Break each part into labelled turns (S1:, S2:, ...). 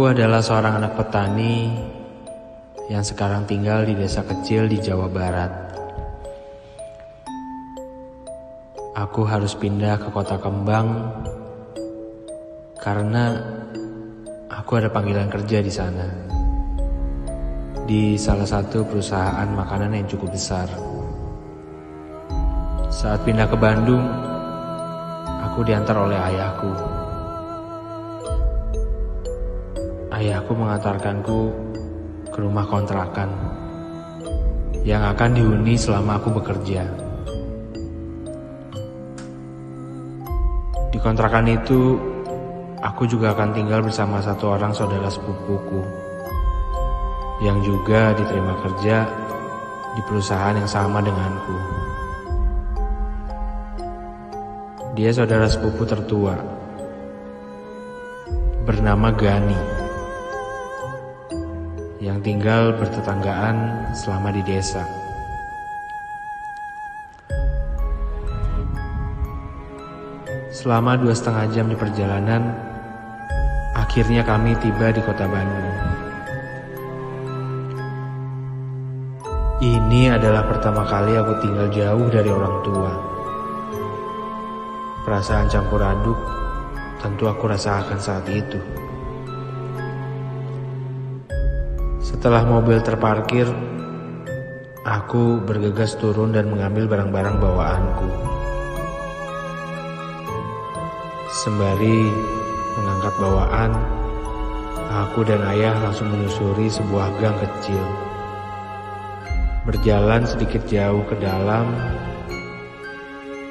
S1: Aku adalah seorang anak petani yang sekarang tinggal di desa kecil di Jawa Barat. Aku harus pindah ke kota Kembang karena aku ada panggilan kerja di sana, di salah satu perusahaan makanan yang cukup besar. Saat pindah ke Bandung, aku diantar oleh ayahku. Ayahku mengantarkanku ke rumah kontrakan yang akan dihuni selama aku bekerja. Di kontrakan itu, aku juga akan tinggal bersama satu orang saudara sepupuku yang juga diterima kerja di perusahaan yang sama denganku. Dia saudara sepupu tertua, bernama Gani, yang tinggal bertetanggaan selama di desa. Selama 2,5 jam di perjalanan, akhirnya kami tiba di kota Bandung. Ini adalah pertama kali aku tinggal jauh dari orang tua. Perasaan campur aduk tentu aku rasakan saat itu. Setelah mobil terparkir, aku bergegas turun dan mengambil barang-barang bawaanku. Sembari mengangkat bawaan, aku dan ayah langsung menyusuri sebuah gang kecil. Berjalan sedikit jauh ke dalam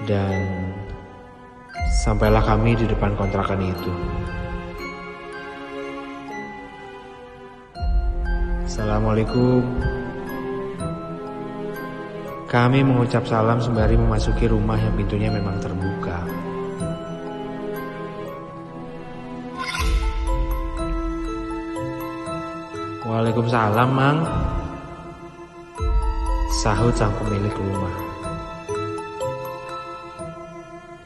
S1: dan sampailah kami di depan kontrakan itu. Assalamualaikum. Kami mengucap salam sembari memasuki rumah yang pintunya memang terbuka. Waalaikumsalam, Mang, sahut sang pemilik rumah.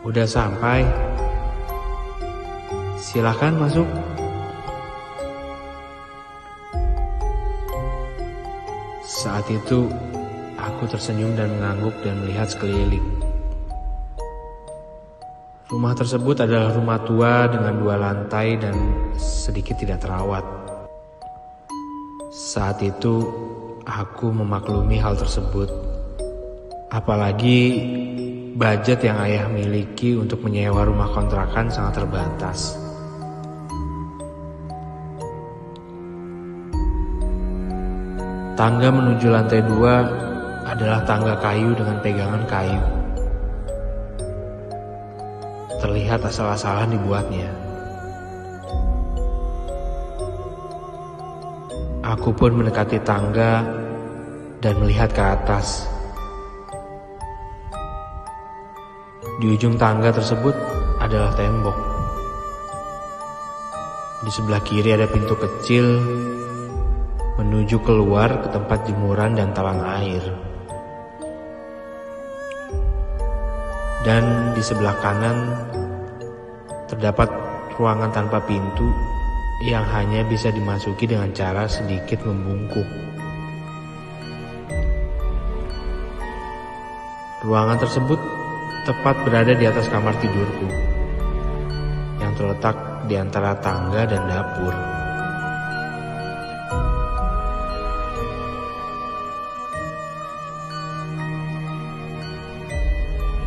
S1: Udah sampai? Silakan masuk. Saat itu, aku tersenyum dan mengangguk dan melihat sekeliling. Rumah tersebut adalah rumah tua dengan 2 lantai dan sedikit tidak terawat. Saat itu, aku memaklumi hal tersebut. Apalagi budget yang ayah miliki untuk menyewa rumah kontrakan sangat terbatas. Tangga menuju lantai 2 adalah tangga kayu dengan pegangan kayu. Terlihat asal-asalan dibuatnya. Aku pun mendekati tangga dan melihat ke atas. Di ujung tangga tersebut adalah tembok. Di sebelah kiri ada pintu kecil menuju keluar ke tempat jemuran dan talang air. Dan di sebelah kanan terdapat ruangan tanpa pintu yang hanya bisa dimasuki dengan cara sedikit membungkuk. Ruangan tersebut tepat berada di atas kamar tidurku yang terletak di antara tangga dan dapur.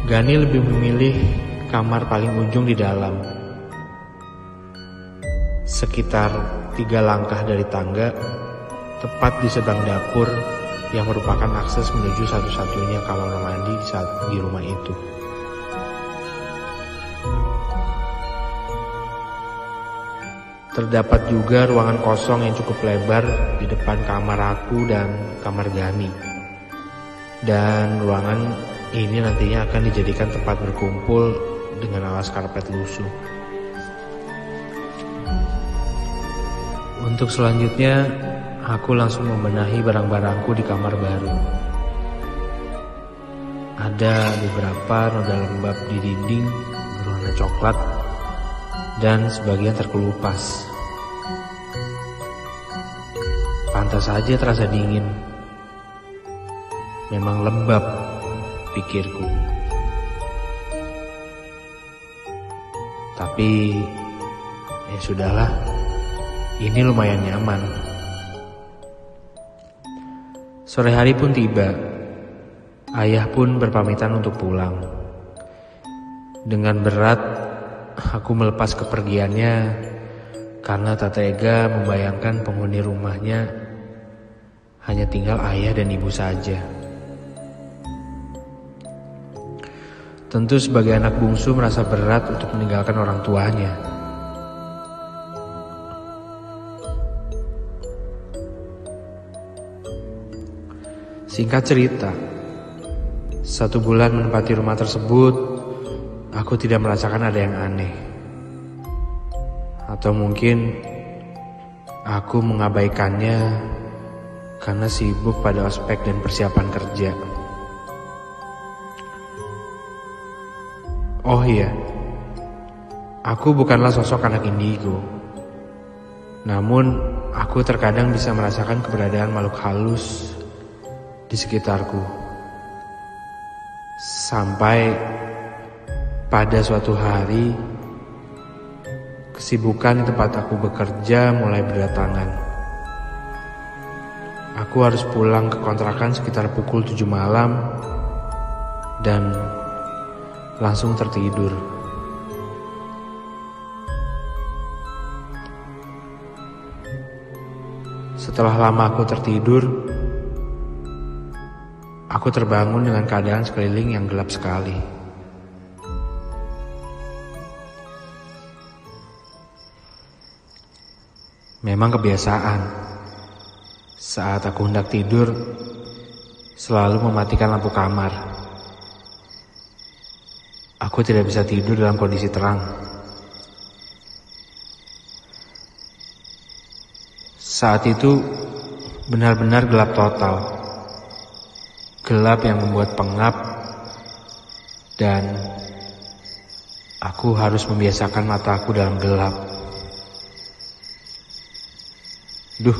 S1: Gani lebih memilih kamar paling ujung di dalam. Sekitar 3 langkah dari tangga, tepat di seberang dapur yang merupakan akses menuju satu-satunya kamar mandi di rumah itu. Terdapat juga ruangan kosong yang cukup lebar di depan kamar aku dan kamar Gani. Dan ruangan ini nantinya akan dijadikan tempat berkumpul dengan alas karpet lusuh. Untuk selanjutnya, aku langsung membenahi barang-barangku di kamar baru. Ada beberapa noda lembab di dinding berwarna coklat dan sebagian terkelupas. Pantas saja terasa dingin. Memang lembab, pikirku. Tapi ya sudahlah, ini lumayan nyaman. Sore hari pun tiba. Ayah pun berpamitan untuk pulang. Dengan berat, aku melepas kepergiannya karena tak tega membayangkan penghuni rumahnya hanya tinggal ayah dan ibu saja. Tentu sebagai anak bungsu merasa berat untuk meninggalkan orang tuanya. Singkat cerita, 1 bulan menempati rumah tersebut, aku tidak merasakan ada yang aneh. Atau mungkin aku mengabaikannya karena sibuk pada ospek dan persiapan kerja. Oh iya, aku bukanlah sosok anak indigo. Namun, aku terkadang bisa merasakan keberadaan makhluk halus di sekitarku. Sampai pada suatu hari, kesibukan di tempat aku bekerja mulai berdatangan. Aku harus pulang ke kontrakan sekitar pukul 7 malam dan langsung tertidur. Setelah lama aku tertidur, aku terbangun dengan keadaan sekeliling yang gelap sekali. Memang kebiasaan, saat aku hendak tidur, selalu mematikan lampu kamar. Aku tidak bisa tidur dalam kondisi terang. Saat itu benar-benar gelap total. Gelap yang membuat pengap, dan aku harus membiasakan mataku dalam gelap. Duh,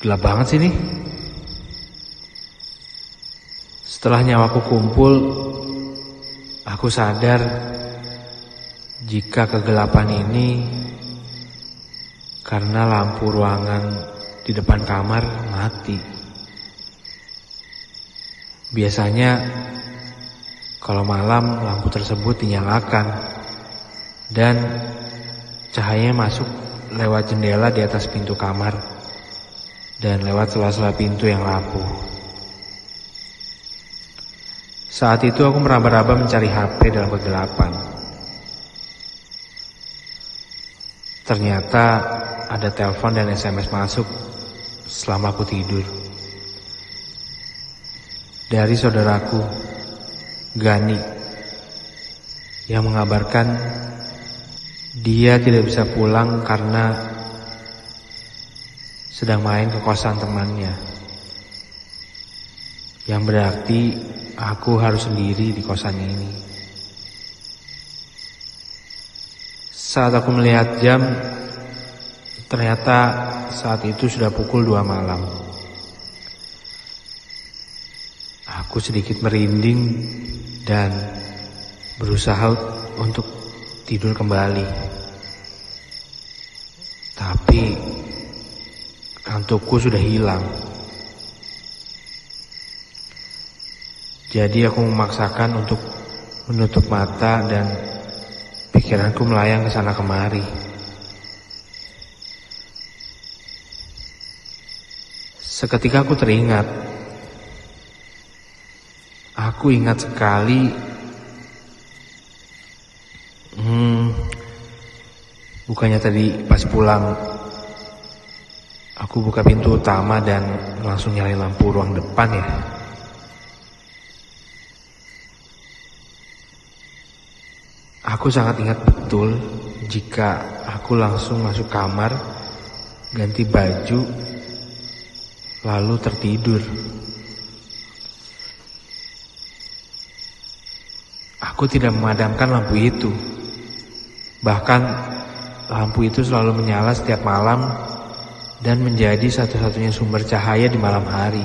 S1: gelap banget sih nih. Setelah nyawaku kumpul, aku sadar jika kegelapan ini karena lampu ruangan di depan kamar mati. Biasanya kalau malam lampu tersebut dinyalakan dan cahaya masuk lewat jendela di atas pintu kamar dan lewat sela-sela pintu yang rapuh. Saat itu aku meraba-raba mencari HP dalam kegelapan. Ternyata ada telepon dan SMS masuk selama aku tidur. Dari saudaraku, Gani, yang mengabarkan dia tidak bisa pulang karena sedang main ke kosan temannya. Yang berarti aku harus sendiri di kosan ini. Saat aku melihat jam, ternyata saat itu sudah pukul 2 malam. Aku sedikit merinding dan berusaha untuk tidur kembali. Tapi kantukku sudah hilang. Jadi aku memaksakan untuk menutup mata dan pikiranku melayang ke sana kemari. Seketika aku teringat. Aku ingat sekali. Bukannya tadi pas pulang aku buka pintu utama dan langsung nyalain lampu ruang depan ya. Aku sangat ingat betul jika aku langsung masuk kamar, ganti baju, lalu tertidur. Aku tidak memadamkan lampu itu. Bahkan lampu itu selalu menyala setiap malam dan menjadi satu-satunya sumber cahaya di malam hari.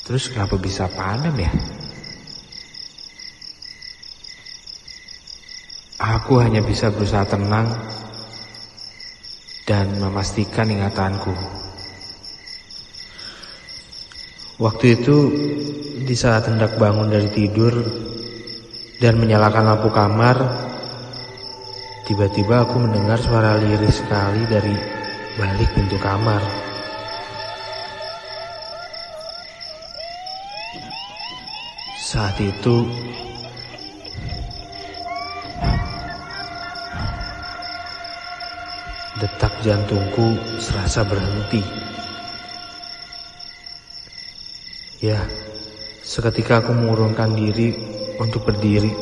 S1: Terus kenapa bisa padam ya? Aku hanya bisa berusaha tenang dan memastikan ingatanku. Waktu itu, di saat hendak bangun dari tidur dan menyalakan lampu kamar, tiba-tiba aku mendengar suara lirih sekali dari balik pintu kamar. Saat itu, detak jantungku serasa berhenti. Ya, seketika aku mengurungkan diri untuk berdiri.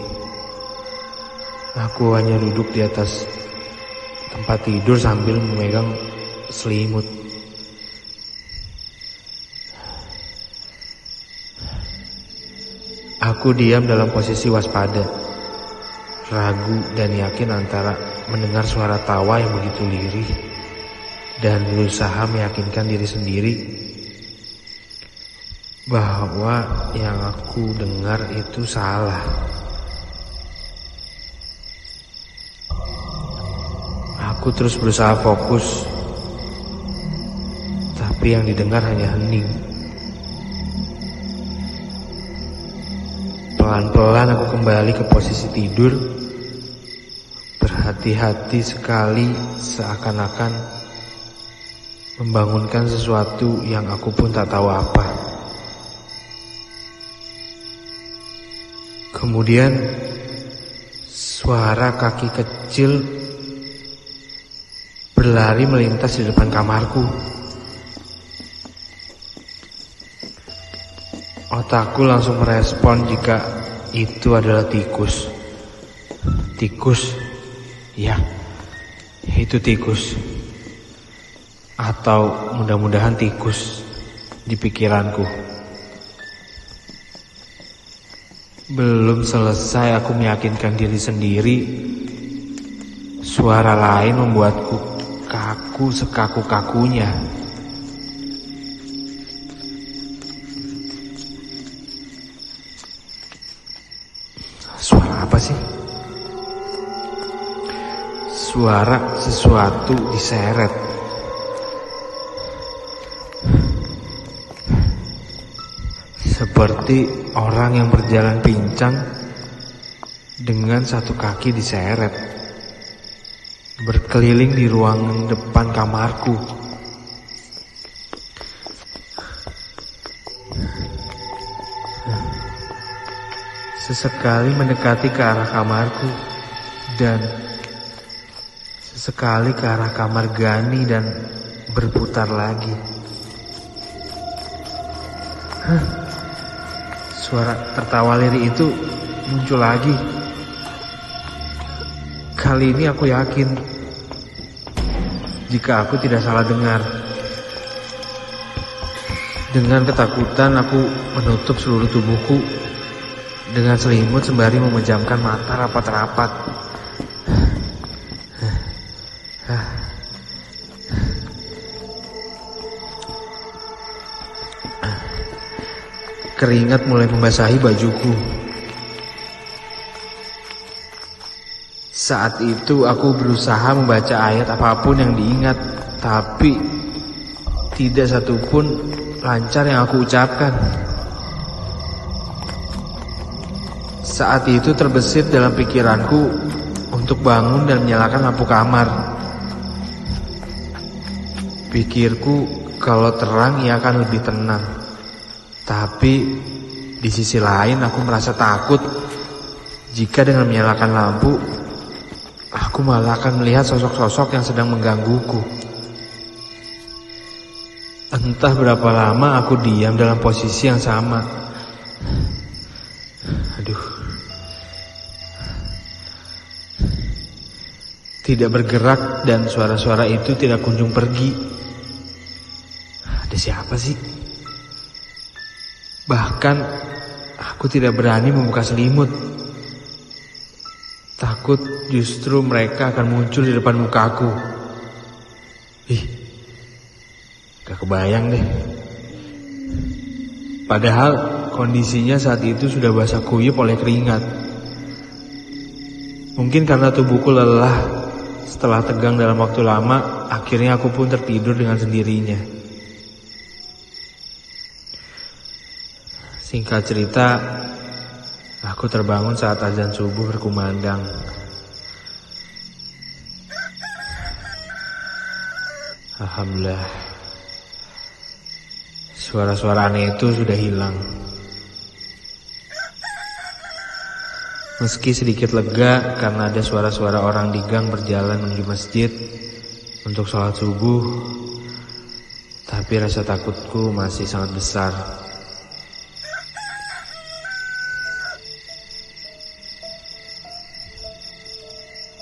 S1: Aku hanya duduk di atas tempat tidur sambil memegang selimut. Aku diam dalam posisi waspada, ragu dan yakin antara mendengar suara tawa yang begitu lirih dan berusaha meyakinkan diri sendiri bahwa yang aku dengar itu salah. Aku terus berusaha fokus, tapi yang didengar hanya hening. Pelan-pelan aku kembali ke posisi tidur, berhati-hati sekali seakan-akan membangunkan sesuatu yang aku pun tak tahu apa. Kemudian suara kaki kecil berlari melintas di depan kamarku. Otakku langsung merespon jika itu adalah tikus. Tikus? Ya, itu tikus. Atau mudah-mudahan tikus di pikiranku. Belum selesai aku meyakinkan diri sendiri, suara lain membuatku kaku sekaku-kakunya. Suara apa sih? Suara sesuatu diseret. Seperti orang yang berjalan pincang dengan satu kaki diseret, berkeliling di ruangan depan kamarku. Sesekali mendekati ke arah kamarku dan sesekali ke arah kamar Gani dan berputar lagi. Suara tertawa lirih itu muncul lagi. Kali ini aku yakin jika aku tidak salah dengar. Dengan ketakutan aku menutup seluruh tubuhku dengan selimut sembari memejamkan mata rapat-rapat. Keringat mulai membasahi bajuku. Saat itu aku berusaha membaca ayat apapun yang diingat, tapi tidak satupun lancar yang aku ucapkan. Saat itu terbesit dalam pikiranku untuk bangun dan menyalakan lampu kamar. Pikirku kalau terang ia akan lebih tenang. Tapi di sisi lain aku merasa takut jika dengan menyalakan lampu aku malah akan melihat sosok-sosok yang sedang menggangguku. Entah berapa lama aku diam dalam posisi yang sama. Tidak bergerak dan suara-suara itu tidak kunjung pergi. Ada siapa sih? Bahkan aku tidak berani membuka selimut. Takut takut justru mereka akan muncul di depan mukaku. Gak kebayang deh. Padahal kondisinya saat itu sudah basah kuyup oleh keringat. Mungkin karena tubuhku lelah setelah tegang dalam waktu lama, akhirnya aku pun tertidur dengan sendirinya. Singkat cerita, aku terbangun saat azan subuh berkumandang. Alhamdulillah, suara-suara aneh itu sudah hilang. Meski sedikit lega karena ada suara-suara orang di gang berjalan menuju masjid untuk sholat subuh, tapi rasa takutku masih sangat besar.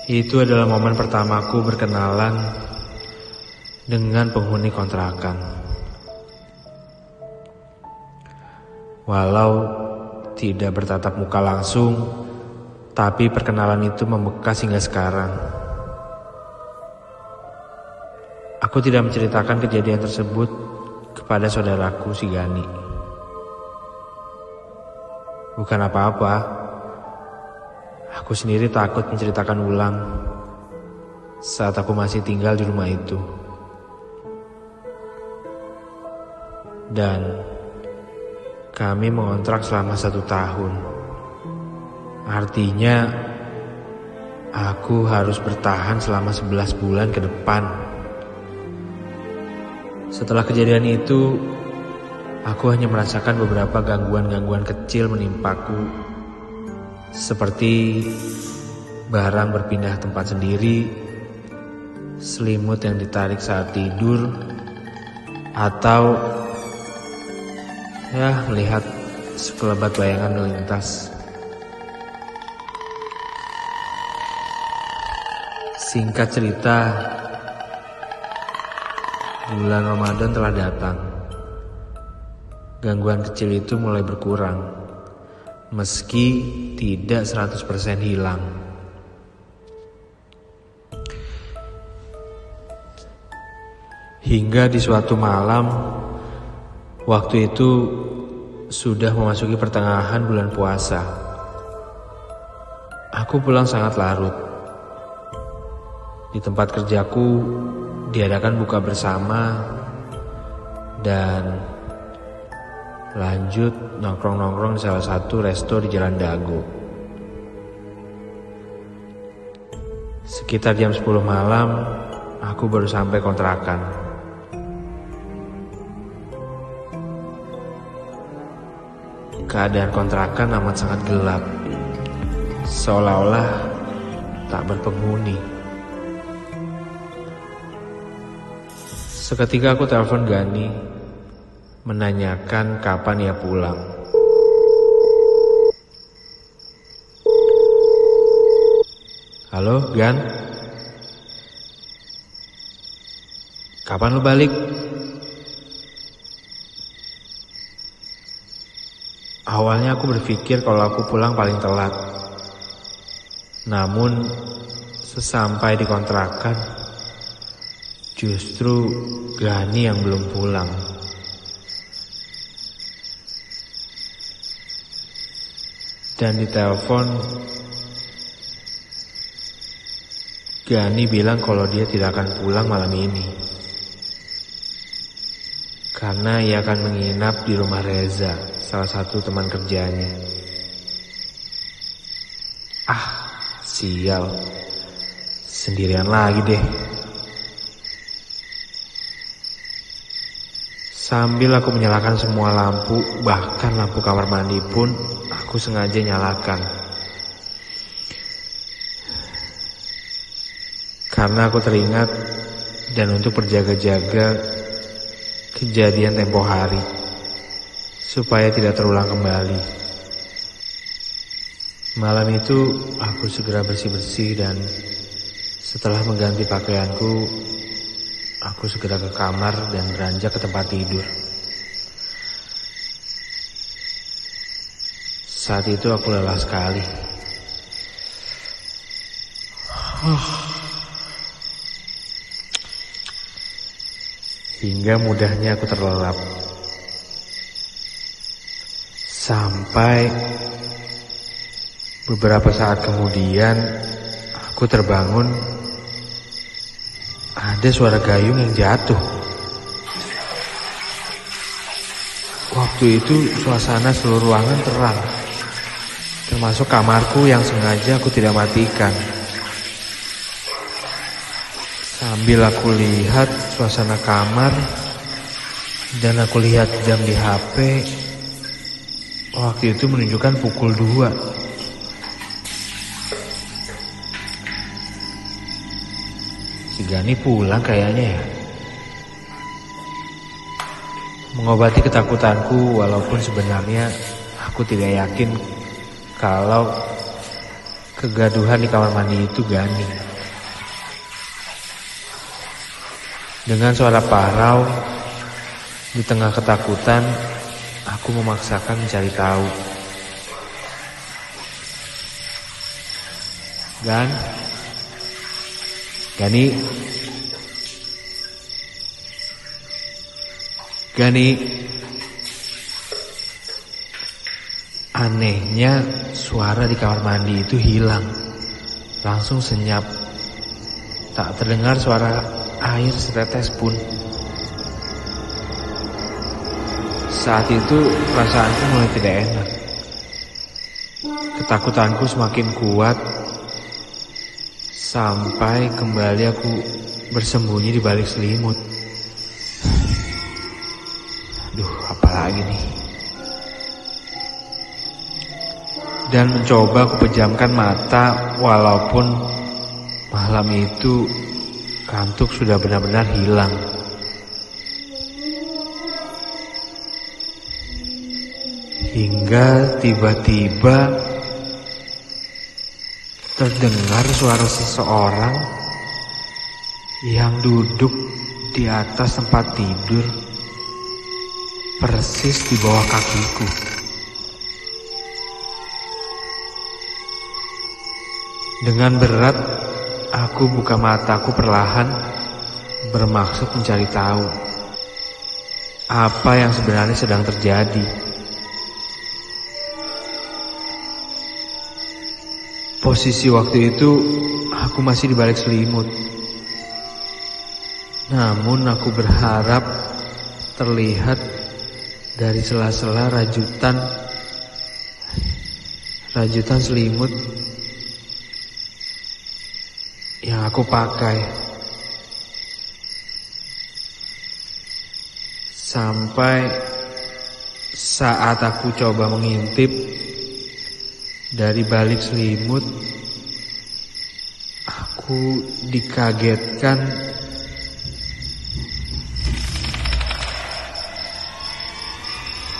S1: Itu adalah momen pertamaku berkenalan dengan penghuni kontrakan. Walau tidak bertatap muka langsung, tapi perkenalan itu membekas hingga sekarang. Aku tidak menceritakan kejadian tersebut kepada saudaraku si Gani. Bukan apa-apa. Aku sendiri takut menceritakan ulang saat aku masih tinggal di rumah itu. Dan kami mengontrak selama 1 tahun. Artinya aku harus bertahan selama 11 bulan ke depan. Setelah kejadian itu, aku hanya merasakan beberapa gangguan-gangguan kecil menimpaku. Seperti barang berpindah tempat sendiri, selimut yang ditarik saat tidur, atau melihat sekelebat bayangan melintas. Singkat cerita, bulan Ramadan telah datang. Gangguan kecil itu mulai berkurang, meski tidak 100% hilang. Hingga di suatu malam, waktu itu sudah memasuki pertengahan bulan puasa. Aku pulang sangat larut. Di tempat kerjaku diadakan buka bersama dan lanjut nongkrong-nongkrong di salah satu resto di Jalan Dago. Sekitar jam 10 malam, aku baru sampai kontrakan. Keadaan kontrakan amat sangat gelap, seolah-olah tak berpenghuni. Seketika aku telepon Gani, menanyakan kapan ia pulang. Halo, Gan? Kapan lu balik? Awalnya aku berpikir kalau aku pulang paling telat. Namun, sesampai di kontrakan, justru Gani yang belum pulang. Dan di telepon, Gani bilang kalau dia tidak akan pulang malam ini, karena ia akan menginap di rumah Reza, salah satu teman kerjanya. Sial, sendirian lagi deh. Sambil aku menyalakan semua lampu, bahkan lampu kamar mandi pun aku sengaja nyalakan. Karena aku teringat dan untuk berjaga-jaga kejadian tempo hari, supaya tidak terulang kembali. Malam itu aku segera bersih-bersih dan setelah mengganti pakaianku, aku segera ke kamar dan beranjak ke tempat tidur. Saat itu aku lelah sekali. Hingga mudahnya aku terlelap. Sampai beberapa saat kemudian aku terbangun. Ada suara gayung yang jatuh. Waktu itu suasana seluruh ruangan terang, termasuk kamarku yang sengaja aku tidak matikan. Sambil aku lihat suasana kamar dan aku lihat jam di HP, waktu itu menunjukkan pukul 2. Si Gani pulang kayaknya ya. Mengobati ketakutanku, walaupun sebenarnya aku tidak yakin kalau kegaduhan di kamar mandi itu Gani. Dengan suara parau, di tengah ketakutan, aku memaksakan mencari tahu. Gani. Anehnya suara di kamar mandi itu hilang. Langsung senyap. Tak terdengar suara air setetes pun. Saat itu perasaanku mulai tidak enak. Ketakutanku semakin kuat. Sampai kembali aku bersembunyi di balik selimut. Duh, apalagi nih. Dan mencoba aku pejamkan mata, walaupun malam itu kantuk sudah benar-benar hilang. Hingga tiba-tiba terdengar suara seseorang yang duduk di atas tempat tidur, persis di bawah kakiku. Dengan berat, aku buka mataku perlahan, bermaksud mencari tahu apa yang sebenarnya sedang terjadi. Posisi waktu itu, aku masih di balik selimut. Namun aku berharap terlihat dari sela-sela rajutan selimut yang aku pakai. Sampai saat aku coba mengintip dari balik selimut, aku dikagetkan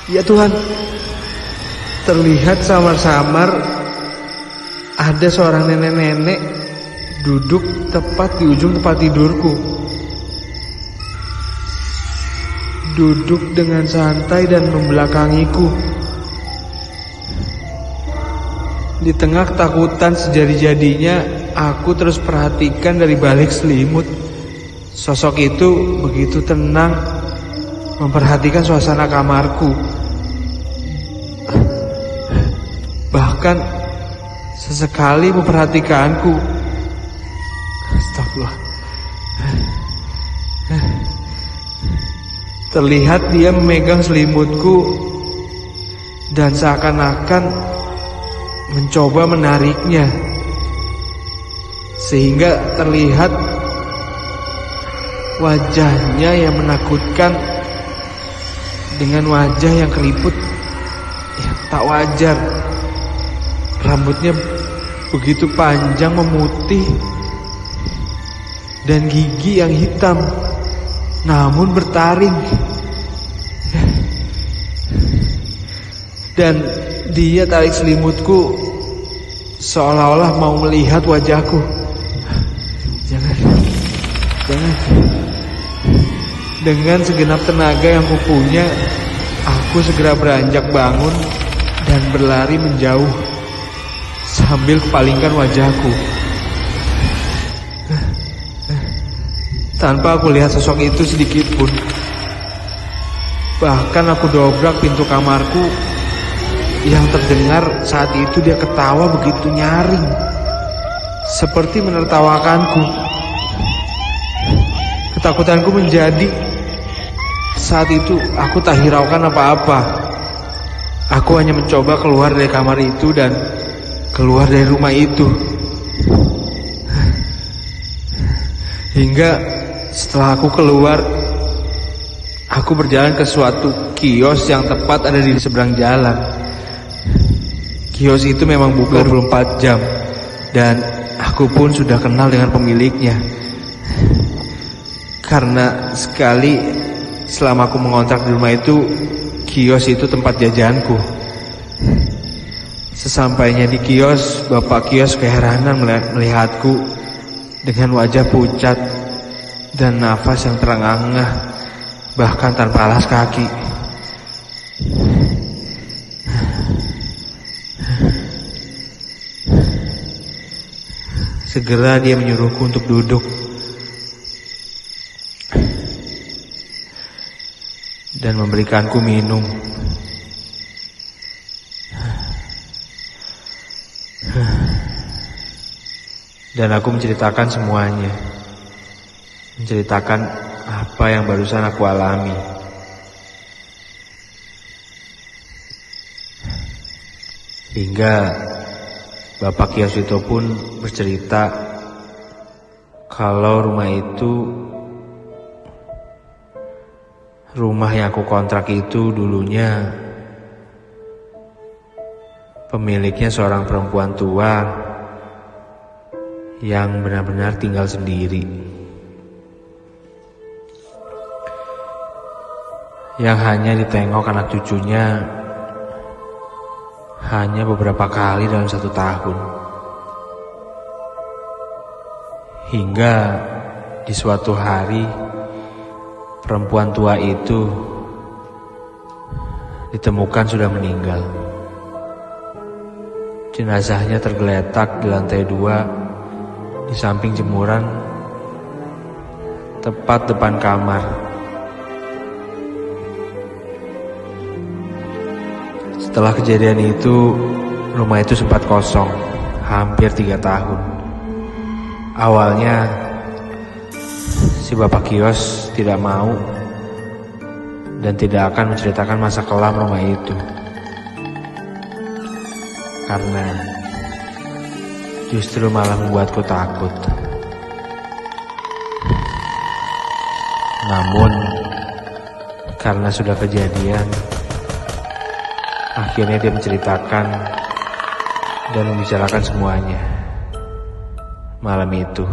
S1: ya Tuhan, terlihat samar-samar ada seorang nenek-nenek duduk tepat di ujung tempat tidurku. Duduk dengan santai dan membelakangiku. Di tengah ketakutan sejadi-jadinya, aku terus perhatikan dari balik selimut. Sosok itu begitu tenang memperhatikan suasana kamarku. Bahkan sesekali memperhatikanku. Astagfirullah. Terlihat dia memegang selimutku dan seakan-akan mencoba menariknya, sehingga terlihat wajahnya yang menakutkan dengan wajah yang keriput yang tak wajar. Rambutnya begitu panjang memutih dan gigi yang hitam namun bertaring. Dan dia tarik selimutku seolah-olah mau melihat wajahku. Jangan. Dengan segenap tenaga yang kupunya, aku segera beranjak bangun dan berlari menjauh sambil kepalingkan wajahku. tanpa aku lihat sosok itu sedikit pun. Bahkan aku dobrak pintu kamarku, yang terdengar saat itu dia ketawa begitu nyaring, seperti menertawakanku. Ketakutanku menjadi. Saat itu aku tak hiraukan apa-apa. Aku hanya mencoba keluar dari kamar itu dan keluar dari rumah itu. Hingga setelah aku keluar, aku berjalan ke suatu kios yang tepat ada di seberang jalan. Kios itu memang buka 24 jam dan aku pun sudah kenal dengan pemiliknya. Karena sekali selama aku mengontrak di rumah itu, kios itu tempat jajanku. Sesampainya di kios, bapak kios keheranan melihatku dengan wajah pucat dan nafas yang terengah-engah, bahkan tanpa alas kaki. Segera dia menyuruhku untuk duduk. Dan memberikanku minum. Dan aku menceritakan semuanya. Menceritakan apa yang barusan aku alami. Hingga bapak kios itu pun bercerita kalau rumah yang aku kontrak itu dulunya pemiliknya seorang perempuan tua yang benar-benar tinggal sendiri, yang hanya ditengok anak cucunya hanya beberapa kali dalam 1 tahun. Hingga di suatu hari perempuan tua itu ditemukan sudah meninggal. Jenazahnya tergeletak di lantai 2 di samping jemuran tepat depan kamar. Setelah kejadian itu, rumah itu sempat kosong hampir 3 tahun. Awalnya si bapak kios tidak mau dan tidak akan menceritakan masa kelam rumah itu, karena justru malah membuatku takut. Namun karena sudah kejadian, akhirnya dia menceritakan dan membicarakan semuanya malam itu.